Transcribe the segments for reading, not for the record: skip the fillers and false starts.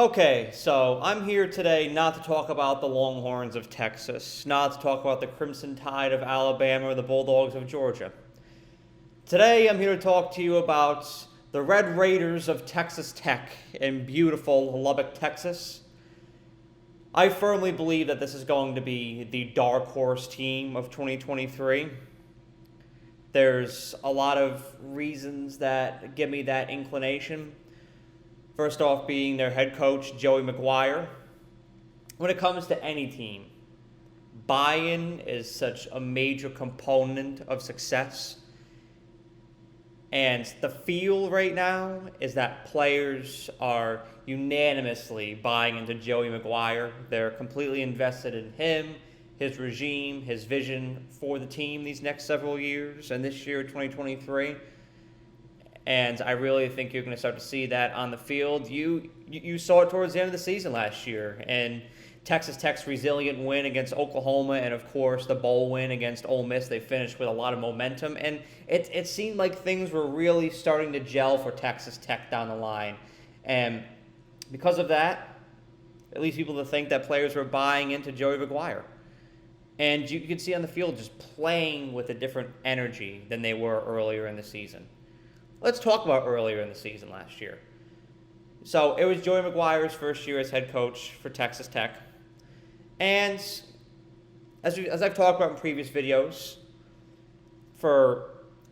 Okay, so I'm here today not to talk about the Longhorns of Texas, not to talk about the Crimson Tide of Alabama or the Bulldogs of Georgia. Today I'm here to talk to you about the Red Raiders of Texas Tech in beautiful Lubbock, Texas. I firmly believe that this is going to be the dark horse team of 2023. There's a lot of reasons that give me that inclination. First off, being their head coach, Joey McGuire. When it comes to any team, buy-in is such a major component of success. And the feel right now is that players are unanimously buying into Joey McGuire. They're completely invested in him, his regime, his vision for the team these next several years, and this year, 2023. And I really think you're going to start to see that on the field. You saw it towards the end of the season last year, and Texas Tech's resilient win against Oklahoma, and of course the bowl win against Ole Miss. They finished with a lot of momentum, and it seemed like things were really starting to gel for Texas Tech down the line. And because of that, at least people to think that players were buying into Joey McGuire. And you could see on the field just playing with a different energy than they were earlier in the season. Let's talk about earlier in the season last year. So it was Joey McGuire's first year as head coach for Texas Tech. And as I've talked about in previous videos, for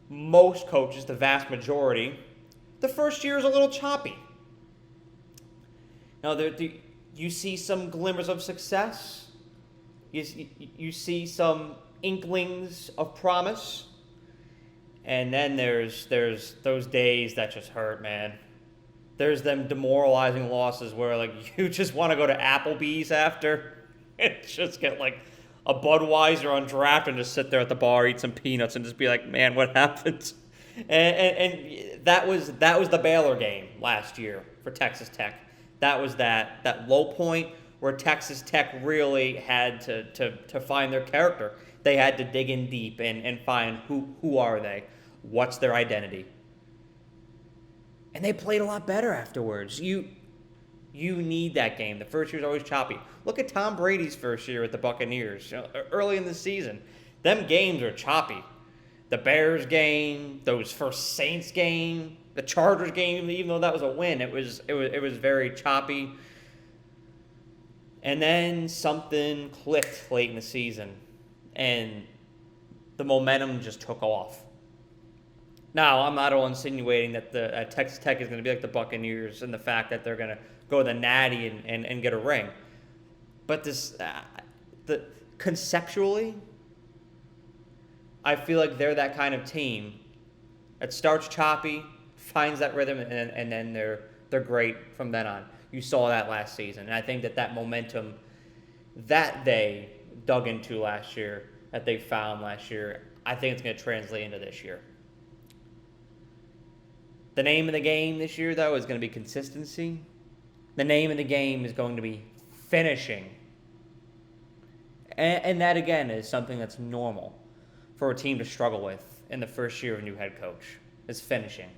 most coaches, the vast majority, the first year is a little choppy. Now, you see some glimmers of success. You see some inklings of promise. And then there's those days that just hurt, man. There's them demoralizing losses where like you just want to go to Applebee's after and just get like a Budweiser on draft and just sit there at the bar, eat some peanuts, and just be like, man, what happened? And that was the Baylor game last year for Texas Tech. That was that low point where Texas Tech really had to find their character. They had to dig in deep and find who are they, what's their identity. And they played a lot better afterwards. You need that game. The first year is always choppy. Look at Tom Brady's first year with the Buccaneers. Early in the season, them games are choppy. The Bears game, those first Saints game, the Chargers game, even though that was a win, it was very choppy. And then something clicked late in the season, and the momentum just took off. Now, I'm not all insinuating that the Texas Tech is going to be like the Buccaneers and the fact that they're going to go to the Natty and get a ring. But conceptually, I feel like they're that kind of team that starts choppy, finds that rhythm, and then they're great from then on. You saw that last season, and I think that momentum that they dug into last year, that they found last year, I think it's going to translate into this year. The name of the game this year, though, is going to be consistency. The name of the game is going to be finishing. And that, again, is something that's normal for a team to struggle with in the first year of a new head coach, is finishing.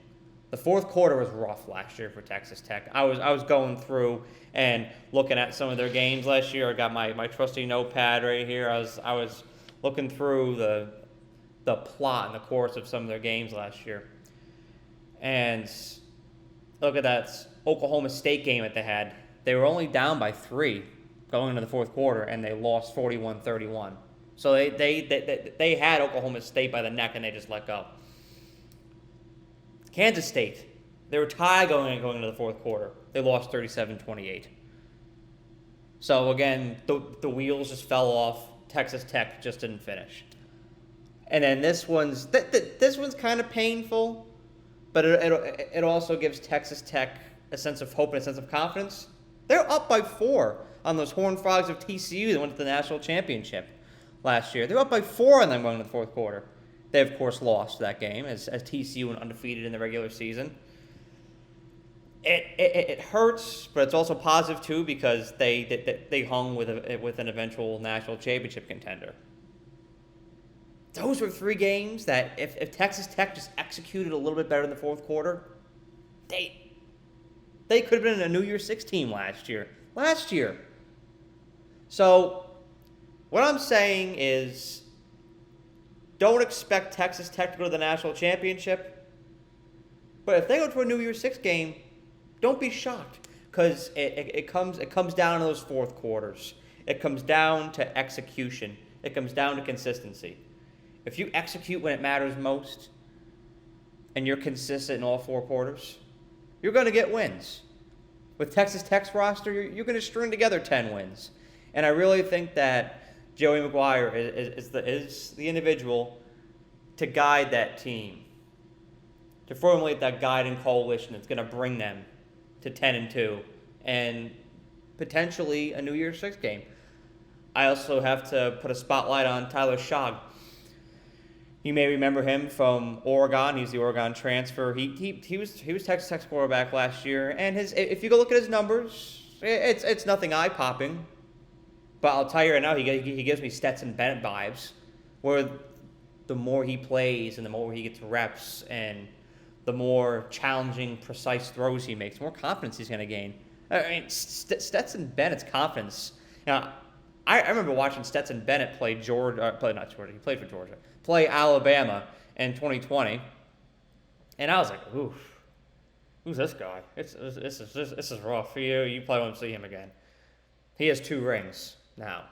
The fourth quarter was rough last year for Texas Tech. I was going through and looking at some of their games last year. I got my trusty notepad right here. I was looking through the plot and the course of some of their games last year. And look at that Oklahoma State game that they had. They were only down by 3 going into the fourth quarter, and they lost 41-31. So they had Oklahoma State by the neck, and they just let go. Kansas State, they were tied going into the fourth quarter. They lost 37-28. So again, the wheels just fell off. Texas Tech just didn't finish. And then this one's kind of painful, but it also gives Texas Tech a sense of hope and a sense of confidence. They're up by 4 on those Horned Frogs of TCU that went to the national championship last year. They're up by 4 on them going to the fourth quarter. They, of course, lost that game as TCU went undefeated in the regular season. It hurts, but it's also positive, too, because they hung with an eventual national championship contender. Those were 3 games that if Texas Tech just executed a little bit better in the fourth quarter, they They could have been a New Year's Six team last year. So what I'm saying is, don't expect Texas Tech to go to the national championship. But if they go to a New Year's Six game, don't be shocked, because it comes down to those fourth quarters. It comes down to execution. It comes down to consistency. If you execute when it matters most, and you're consistent in all four quarters, you're going to get wins. With Texas Tech's roster, you're going to string together 10 wins. And I really think that Joey McGuire is the individual to guide that team, to formulate that guiding coalition that's going to bring them to 10-2 and potentially a New Year's Six game. I also have to put a spotlight on Tyler Shogg. You may remember him from Oregon. He's the Oregon transfer. He was Texas Tech's quarterback last year, and if you go look at his numbers, it's nothing eye-popping. But I'll tell you right now, he gives me Stetson Bennett vibes, where the more he plays and the more he gets reps and the more challenging, precise throws he makes, the more confidence he's going to gain. I mean, Stetson Bennett's confidence. Now, I remember watching Stetson Bennett play Alabama in 2020, and I was like, oof, who's this guy? This is rough for you. You probably won't see him again. He has 2 rings now,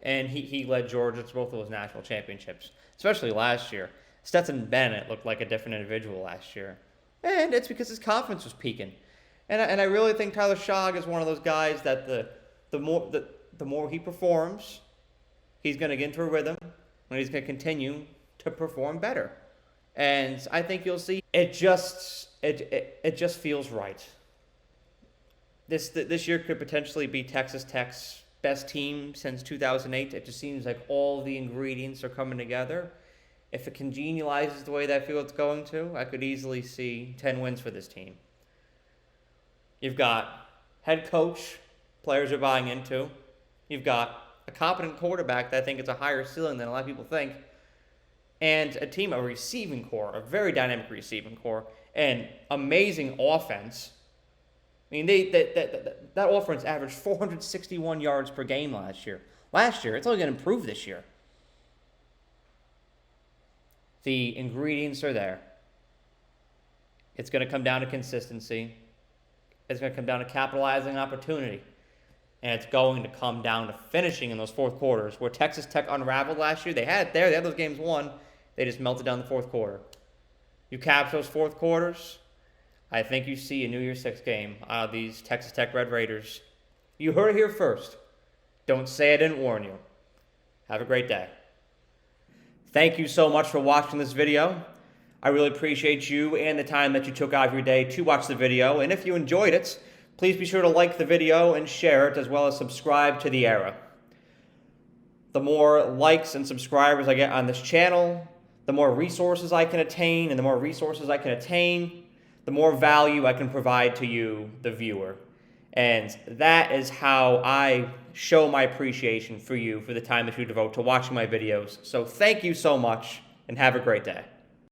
and he led Georgia to both of those national championships, especially last year. Stetson Bennett looked like a different individual last year, and it's because his confidence was peaking. And I really think Tyler Shogg is one of those guys that the more he performs, he's going to get into a rhythm, and he's going to continue to perform better. And I think you'll see it just feels right. This year could potentially be Texas Tech's best team since 2008. It just seems like all the ingredients are coming together. If it congenializes the way that I feel it's going to, I could easily see 10 wins for this team. You've got head coach, players are buying into. You've got a competent quarterback that I think it's a higher ceiling than a lot of people think. And a team, a receiving core, a very dynamic receiving core, and amazing offense. I mean, that offense averaged 461 yards per game last year. It's only going to improve this year. The ingredients are there. It's going to come down to consistency. It's going to come down to capitalizing opportunity. And it's going to come down to finishing in those fourth quarters. Where Texas Tech unraveled last year, they had it there. They had those games won. They just melted down the fourth quarter. You capture those fourth quarters, I think you see a New Year's Six game out of these Texas Tech Red Raiders. You heard it here first. Don't say I didn't warn you. Have a great day. Thank you so much for watching this video. I really appreciate you and the time that you took out of your day to watch the video. And if you enjoyed it, please be sure to like the video and share it, as well as subscribe to The Era. The more likes and subscribers I get on this channel, the more resources I can attain, and the more resources I can attain, the more value I can provide to you, the viewer. And that is how I show my appreciation for you for the time that you devote to watching my videos. So thank you so much, and have a great day.